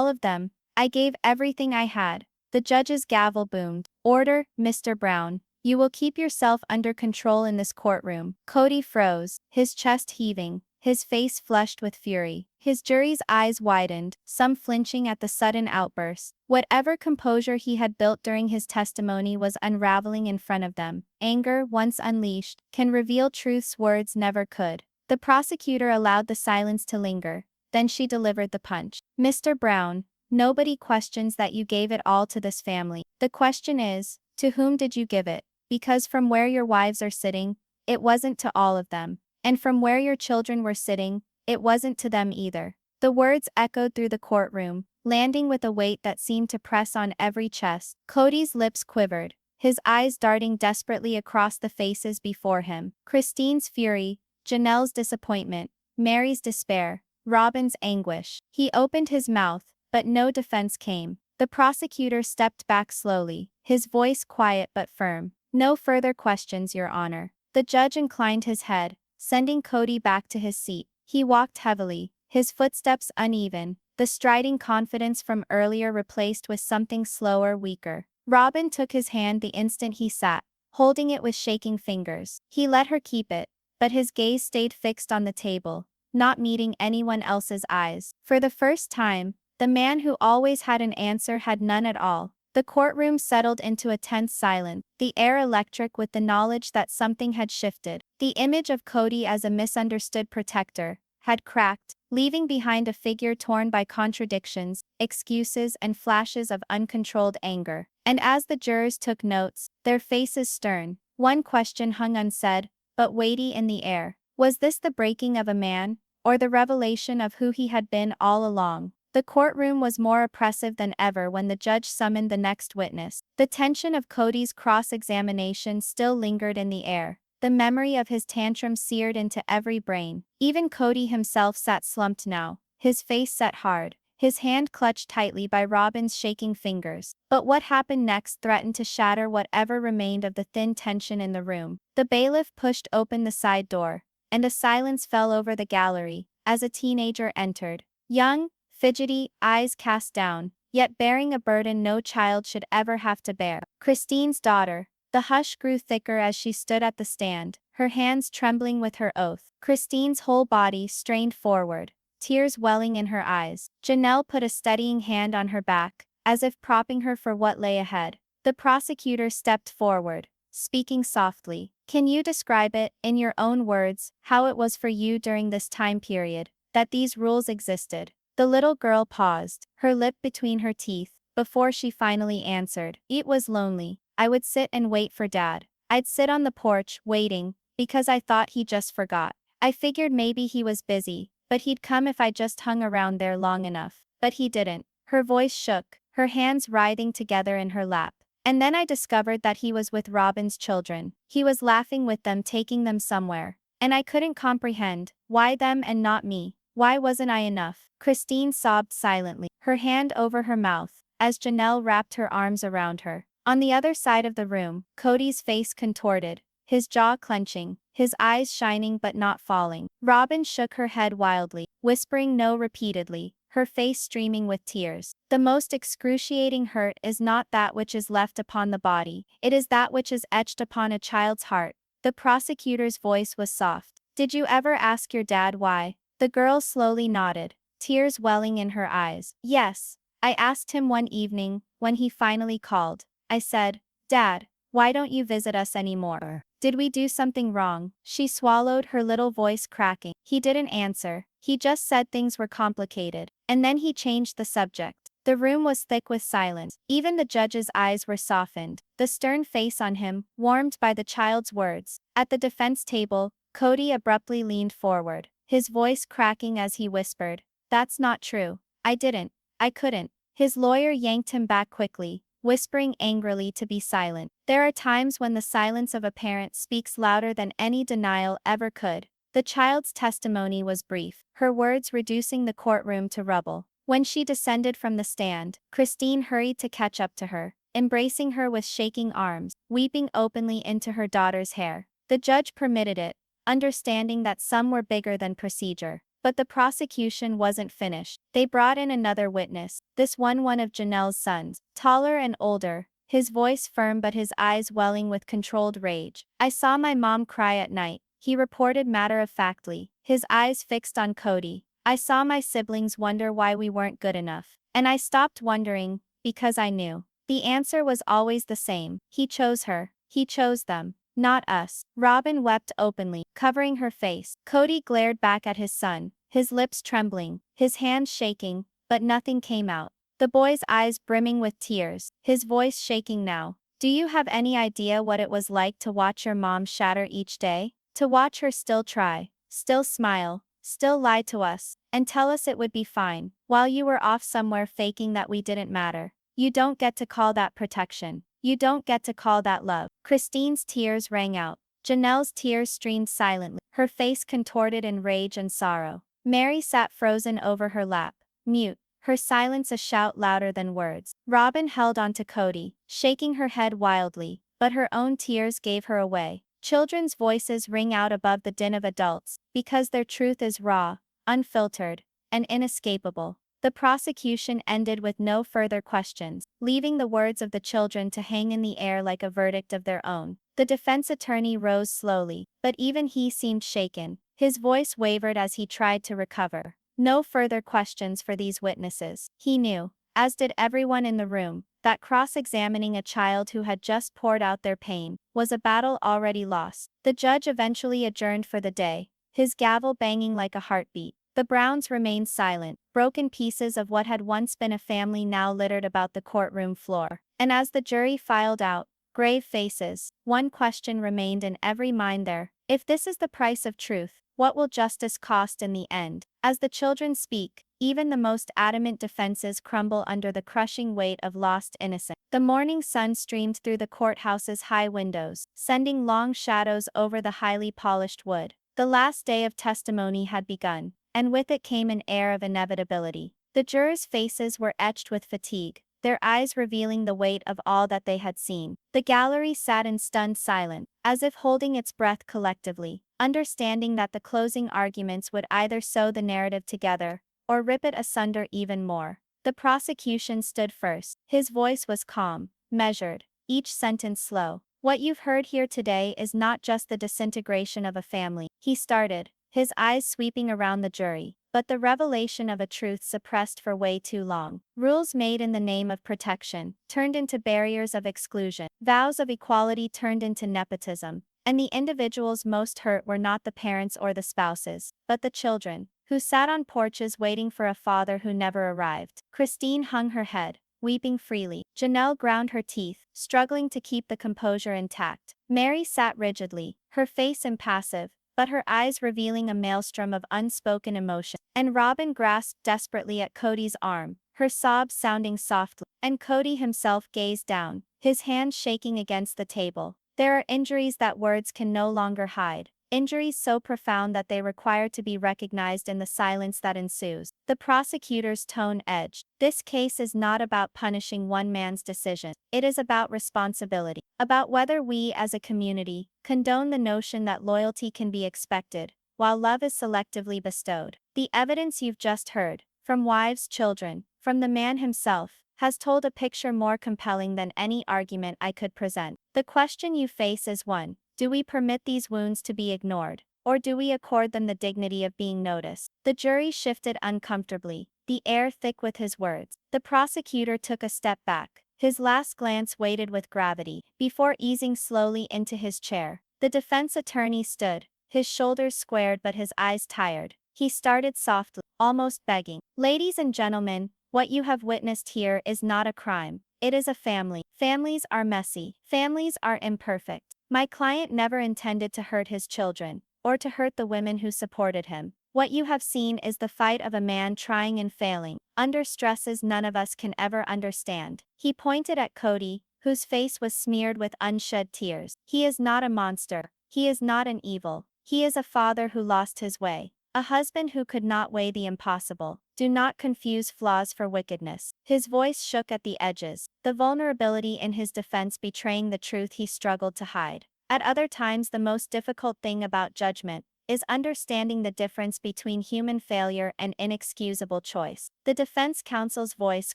of them. I gave everything I had. The judge's gavel boomed. Order, Mr. Brown. You will keep yourself under control in this courtroom. Kody froze, his chest heaving, his face flushed with fury. His jury's eyes widened, some flinching at the sudden outburst. Whatever composure he had built during his testimony was unraveling in front of them. Anger, once unleashed, can reveal truths words never could. The prosecutor allowed the silence to linger, then she delivered the punch. Mr. Brown, nobody questions that you gave it all to this family. The question is, to whom did you give it? Because from where your wives are sitting, it wasn't to all of them. And from where your children were sitting, it wasn't to them either. The words echoed through the courtroom, landing with a weight that seemed to press on every chest. Kody's lips quivered, his eyes darting desperately across the faces before him. Christine's fury, Janelle's disappointment, Meri's despair, Robyn's anguish. He opened his mouth, but no defense came. The prosecutor stepped back slowly, his voice quiet but firm. No further questions, Your Honor. The judge inclined his head, sending Kody back to his seat. He walked heavily, his footsteps uneven, the striding confidence from earlier replaced with something slower, weaker. Robyn took his hand the instant he sat, holding it with shaking fingers. He let her keep it, but his gaze stayed fixed on the table, not meeting anyone else's eyes. For the first time, the man who always had an answer had none at all. The courtroom settled into a tense silence, the air electric with the knowledge that something had shifted. The image of Kody as a misunderstood protector had cracked, leaving behind a figure torn by contradictions, excuses, and flashes of uncontrolled anger. And as the jurors took notes, their faces stern, one question hung unsaid, but weighty in the air. Was this the breaking of a man, or the revelation of who he had been all along? The courtroom was more oppressive than ever when the judge summoned the next witness. The tension of Kody's cross-examination still lingered in the air, the memory of his tantrum seared into every brain. Even Kody himself sat slumped now, his face set hard, his hand clutched tightly by Robyn's shaking fingers. But what happened next threatened to shatter whatever remained of the thin tension in the room. The bailiff pushed open the side door, and a silence fell over the gallery as a teenager entered. Young, fidgety, eyes cast down, yet bearing a burden no child should ever have to bear. Christine's daughter. The hush grew thicker as she stood at the stand, her hands trembling with her oath. Christine's whole body strained forward, tears welling in her eyes. Janelle put a steadying hand on her back, as if propping her for what lay ahead. The prosecutor stepped forward, speaking softly. Can you describe it, in your own words, how it was for you during this time period, that these rules existed? The little girl paused, her lip between her teeth, before she finally answered. It was lonely. I would sit and wait for Dad. I'd sit on the porch, waiting, because I thought he just forgot. I figured maybe he was busy, but he'd come if I just hung around there long enough. But he didn't. Her voice shook, her hands writhing together in her lap. And then I discovered that he was with Robyn's children. He was laughing with them, taking them somewhere. And I couldn't comprehend, why them and not me? Why wasn't I enough? Christine sobbed silently, her hand over her mouth, as Janelle wrapped her arms around her. On the other side of the room, Kody's face contorted, his jaw clenching, his eyes shining but not falling. Robyn shook her head wildly, whispering no repeatedly, her face streaming with tears. The most excruciating hurt is not that which is left upon the body, it is that which is etched upon a child's heart. The prosecutor's voice was soft. Did you ever ask your dad why? The girl slowly nodded, tears welling in her eyes. Yes, I asked him one evening, when he finally called. I said, Dad, Why don't you visit us anymore? Did we do something wrong? She swallowed, her little voice cracking. He didn't answer. He just said things were complicated. And then he changed the subject. The room was thick with silence. Even the judge's eyes were softened, the stern face on him, warmed by the child's words. At the defense table, Kody abruptly leaned forward, his voice cracking as he whispered, "That's not true. I didn't. I couldn't." His lawyer yanked him back quickly, whispering angrily to be silent. There are times when the silence of a parent speaks louder than any denial ever could. The child's testimony was brief, her words reducing the courtroom to rubble. When she descended from the stand, Christine hurried to catch up to her, embracing her with shaking arms, weeping openly into her daughter's hair. The judge permitted it, understanding that some were bigger than procedure. But the prosecution wasn't finished. They brought in another witness, this one of Janelle's sons, taller and older, his voice firm but his eyes welling with controlled rage. "I saw my mom cry at night," he reported matter-of-factly, his eyes fixed on Kody. "I saw my siblings wonder why we weren't good enough. And I stopped wondering, because I knew." The answer was always the same. He chose her. He chose them. Not us. Robyn wept openly, covering her face. Kody glared back at his son, his lips trembling, his hands shaking, but nothing came out. The boy's eyes brimming with tears, his voice shaking now. "Do you have any idea what it was like to watch your mom shatter each day? To watch her still try, still smile, still lie to us, and tell us it would be fine, while you were off somewhere faking that we didn't matter? You don't get to call that protection. You don't get to call that love." Christine's tears rang out. Janelle's tears streamed silently, her face contorted in rage and sorrow. Meri sat frozen over her lap, mute, her silence a shout louder than words. Robyn held on to Kody, shaking her head wildly, but her own tears gave her away. Children's voices ring out above the din of adults, because their truth is raw, unfiltered, and inescapable. The prosecution ended with no further questions, leaving the words of the children to hang in the air like a verdict of their own. The defense attorney rose slowly, but even he seemed shaken. His voice wavered as he tried to recover. No further questions for these witnesses. He knew, as did everyone in the room, that cross-examining a child who had just poured out their pain was a battle already lost. The judge eventually adjourned for the day, his gavel banging like a heartbeat. The Browns remained silent, broken pieces of what had once been a family now littered about the courtroom floor. And as the jury filed out, grave faces, one question remained in every mind there. If this is the price of truth, what will justice cost in the end? As the children speak, even the most adamant defenses crumble under the crushing weight of lost innocence. The morning sun streamed through the courthouse's high windows, sending long shadows over the highly polished wood. The last day of testimony had begun, and with it came an air of inevitability. The jurors' faces were etched with fatigue, their eyes revealing the weight of all that they had seen. The gallery sat in stunned silence, as if holding its breath collectively, understanding that the closing arguments would either sew the narrative together, or rip it asunder even more. The prosecution stood first. His voice was calm, measured, each sentence slow. "What you've heard here today is not just the disintegration of a family," he started, his eyes sweeping around the jury, "but the revelation of a truth suppressed for way too long. Rules made in the name of protection turned into barriers of exclusion. Vows of equality turned into nepotism. And the individuals most hurt were not the parents or the spouses, but the children, who sat on porches waiting for a father who never arrived." Christine hung her head, weeping freely. Janelle ground her teeth, struggling to keep the composure intact. Meri sat rigidly, her face impassive, but her eyes revealing a maelstrom of unspoken emotion. And Robyn grasped desperately at Kody's arm, her sobs sounding softly. And Kody himself gazed down, his hands shaking against the table. There are injuries that words can no longer hide. Injuries so profound that they require to be recognized in the silence that ensues. The prosecutor's tone edged. "This case is not about punishing one man's decision. It is about responsibility. About whether we as a community condone the notion that loyalty can be expected, while love is selectively bestowed. The evidence you've just heard, from wives, children, from the man himself, has told a picture more compelling than any argument I could present. The question you face is one: do we permit these wounds to be ignored, or do we accord them the dignity of being noticed?" The jury shifted uncomfortably, the air thick with his words. The prosecutor took a step back, His last glance waited with gravity, before easing slowly into his chair. The defense attorney stood, his shoulders squared but his eyes tired. He started softly, almost begging. Ladies and gentlemen, what you have witnessed here is not a crime. It is a family. Families are messy. Families are imperfect. My client never intended to hurt his children, or to hurt the women who supported him. What you have seen is the fight of a man trying and failing, under stresses none of us can ever understand. He pointed at Kody, whose face was smeared with unshed tears. He is not a monster. He is not an evil. He is a father who lost his way. A husband who could not weigh the impossible. Do not confuse flaws for wickedness. His voice shook at the edges, the vulnerability in his defense betraying the truth he struggled to hide. At other times, the most difficult thing about judgment is understanding the difference between human failure and inexcusable choice. The defense counsel's voice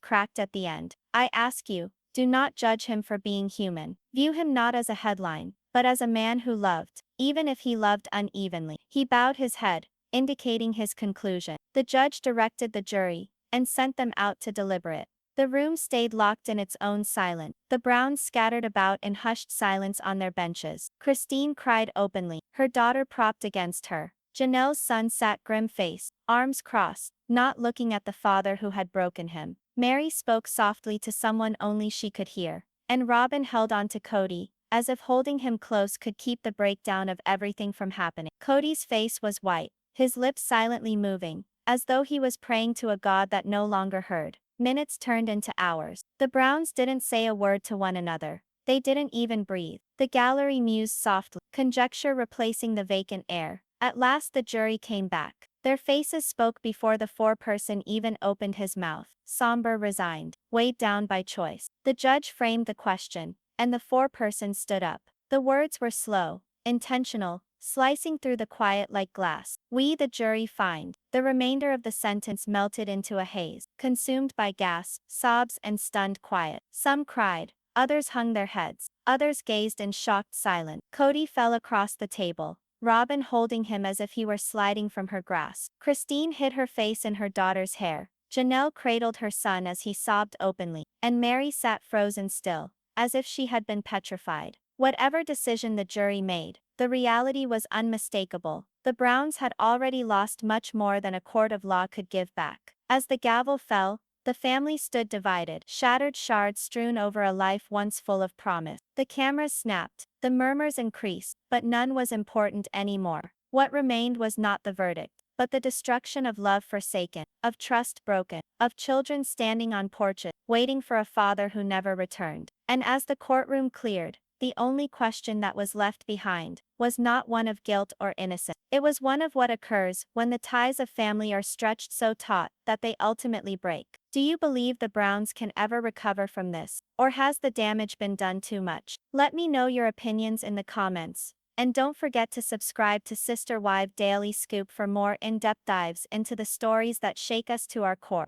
cracked at the end. I ask you, do not judge him for being human. View him not as a headline, but as a man who loved, even if he loved unevenly. He bowed his head, indicating his conclusion. The judge directed the jury, and sent them out to deliberate. The room stayed locked in its own silence. The Browns scattered about in hushed silence on their benches. Christine cried openly, her daughter propped against her. Janelle's son sat grim-faced, arms crossed, not looking at the father who had broken him. Meri spoke softly to someone only she could hear, and Robyn held on to Kody, as if holding him close could keep the breakdown of everything from happening. Kody's face was white, his lips silently moving, as though he was praying to a god that no longer heard. Minutes turned into hours. The Browns didn't say a word to one another. They didn't even breathe. The gallery mused softly, conjecture replacing the vacant air. At last the jury came back. Their faces spoke before the foreperson even opened his mouth. Somber, resigned, weighed down by choice. The judge framed the question, and the foreperson stood up. The words were slow, intentional, slicing through the quiet like glass. We, the jury, find. The remainder of the sentence melted into a haze, consumed by gasps, sobs, and stunned quiet. Some cried, others hung their heads, others gazed in shocked silence. Kody fell across the table, Robyn holding him as if he were sliding from her grasp. Christine hid her face in her daughter's hair. Janelle cradled her son as he sobbed openly, and Meri sat frozen still, as if she had been petrified. Whatever decision the jury made, the reality was unmistakable. The Browns had already lost much more than a court of law could give back. As the gavel fell, the family stood divided, shattered shards strewn over a life once full of promise. The cameras snapped, the murmurs increased, but none was important anymore. What remained was not the verdict, but the destruction of love forsaken, of trust broken, of children standing on porches, waiting for a father who never returned. And as the courtroom cleared, the only question that was left behind was not one of guilt or innocence. It was one of what occurs when the ties of family are stretched so taut that they ultimately break. Do you believe the Browns can ever recover from this, or has the damage been done too much? Let me know your opinions in the comments. And don't forget to subscribe to Sister Wife Daily Scoop for more in-depth dives into the stories that shake us to our core.